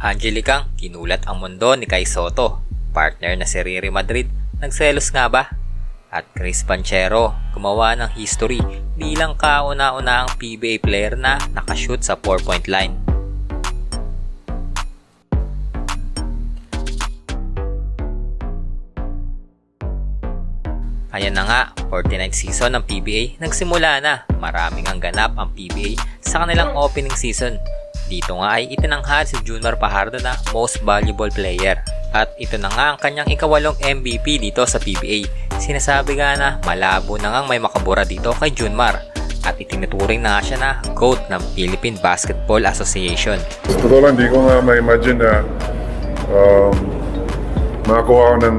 Angelicang kinulat ang mundo ni Kai Sotto, partner na si Riri Madrid, nagselos nga ba? At Chris Banchero gumawa ng history bilang kauna-unahang PBA player na nakashoot sa 4-point line. Ayan na nga, 49th season ng PBA nagsimula na. Maraming ang ganap ang PBA sa kanilang opening season. Dito nga ay itinanghal si Junmar Fajardo na Most Valuable Player. At ito na nga ang kanyang ikawalong MVP dito sa PBA. Sinasabi nga na malabo na ngang may makabura dito kay Junmar. At itinuturing na nga siya na GOAT ng Philippine Basketball Association. Totoo lang, di ko nga ma-imagine na makakuha ko ng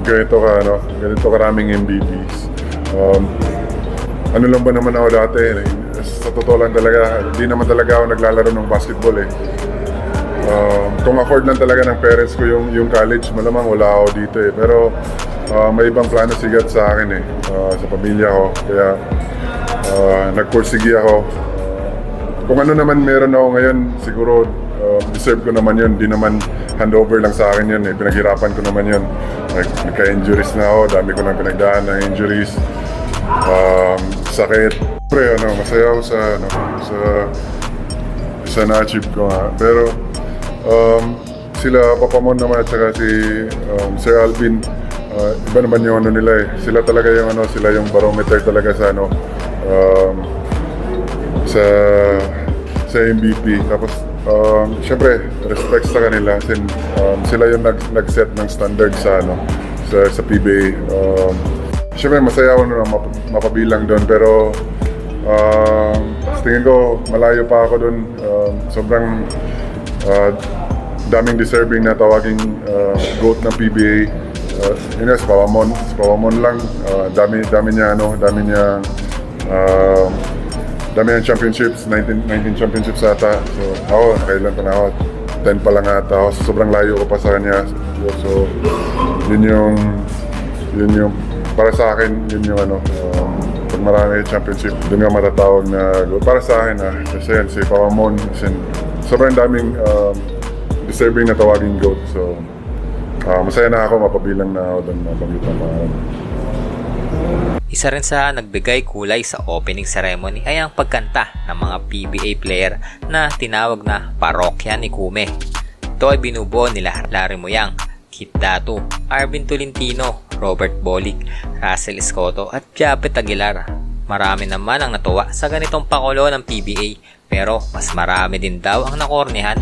ganito karaming MVPs. Ano lang ba naman ako dati? Sa totoo lang talaga, hindi naman talaga ako naglalaro ng basketball eh. Kung afford lang talaga ng parents ko yung college, malamang wala ako dito eh. Pero may ibang plano sigat sa akin eh, sa pamilya ko. Kaya nagpursige ako. Kung ano naman meron ako ngayon, siguro deserve ko naman yun. Di naman handover lang sa akin yun eh. Pinaghirapan ko naman yun. Nagka-injuries na ako, dami ko nang pinagdaan ng injuries. Sakit. Pre, masaya ako sa na-achieve ko nga. Pero sila Papa Mon naman at saka si Sir Alvin, iba naman yung ano nila eh. Sila talaga yung sila yung barometer talaga sa sa MVP. Tapos syempre respect sa kanila since sila yung nag-set ng standard sa sa PBA. Syempre masaya ako na mapabilang doon, pero tingin ko malayo pa ako doon. Sobrang daming deserving na tawaging GOAT ng PBA. Yun si Papa Mon lang. Dami niya championships, 19 championships ata. So ako, kailan pa na ako, 10 pa lang ata ako. So, sobrang layo ko pa sa kanya. So yun yung para sa akin, yun yung pag marami championship, doon nga matatawag na GOAT. Para sa akin kasi yan, si Papa Mon, sobrang daming deserving na tawaging GOAT. So masaya na ako, mapabilang na ako doon, mabanggit ang pangalan. Isa rin sa nagbigay kulay sa opening ceremony ay ang pagkanta ng mga PBA player na tinawag na Parokya ni Kume. Ito ay binubuo nila Larry Moyang, Kit Datu, Arvin Tolentino, Robert Bolick, Russell Escoto at Japet Aguilar. Marami naman ang natuwa sa ganitong pakulo ng PBA, pero mas marami din daw ang nakornehan.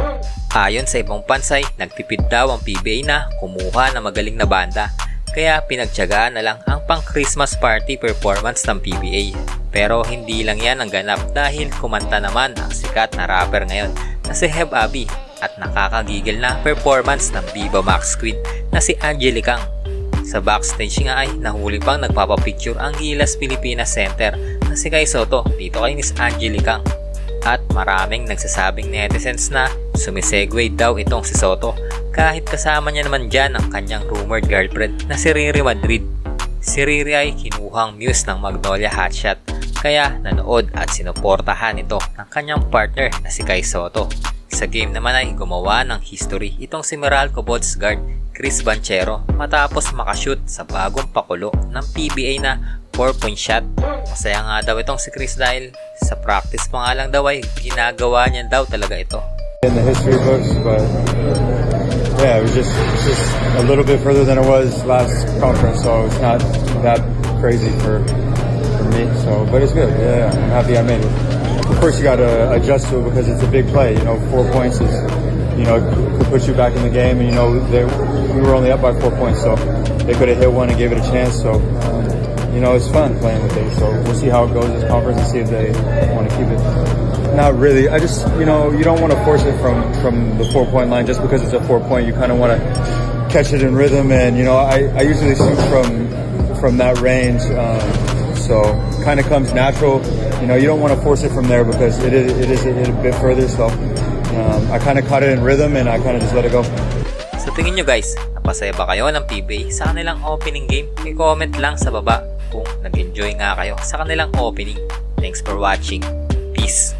Ayon sa ibang pansay, nagtipid daw ang PBA na kumuha ng magaling na banda, kaya pinagtiyagaan na lang ang pang-Christmas party performance ng PBA. Pero hindi lang yan ang ganap dahil kumanta naman ang sikat na rapper ngayon na si Heb Abi at nakakagigil na performance ng Viva Max Queen na si Angelicang. Sa backstage nga ay nahuli pang nagpapapicture ang Gilas Pilipinas Center na si Kai Sotto dito kay Miss Angelicang. At maraming nagsasabing netizens na sumisegue daw itong si Sotto kahit kasama niya naman dyan ang kanyang rumored girlfriend na si Riri Madrid. Si Riri ay kinuhang muse ng Magnolia Hotshot, kaya nanood at sinuportahan ito ng kanyang partner na si Kai Sotto. Sa game naman ay gumawa ng history itong si Meralco Bolts guard Chris Banchero matapos makashoot sa bagong pakulo ng PBA na 4-point shot. Masaya nga daw itong si Chris dahil sa practice pa nga lang daw ay ginagawa niya daw talaga ito. In the history books, but yeah, it's just a little bit further than it was last conference, so it's not that crazy for me. So, but it's good. Yeah, I'm happy I made it. Of course, you got to adjust to it because it's a big play. 4 points is, could put you back in the game, and we were only up by 4 points, so they could have hit one and gave it a chance. So, it's fun playing with it. So we'll see how it goes this conference and see if they want to keep it. Not really. I just, you don't want to force it from the 4-point line just because it's a 4-point. You kind of want to catch it in rhythm, and I usually shoot from that range, so kind of comes natural. You don't want to force it from there because it is a bit further. So I kind of caught it in rhythm and I kind of just let it go. Sa tingin nyo guys, napasaya ba kayo ng PBA sa kanilang opening game? I-comment lang sa baba kung nag-enjoy nga kayo sa kanilang opening. Thanks for watching. Peace!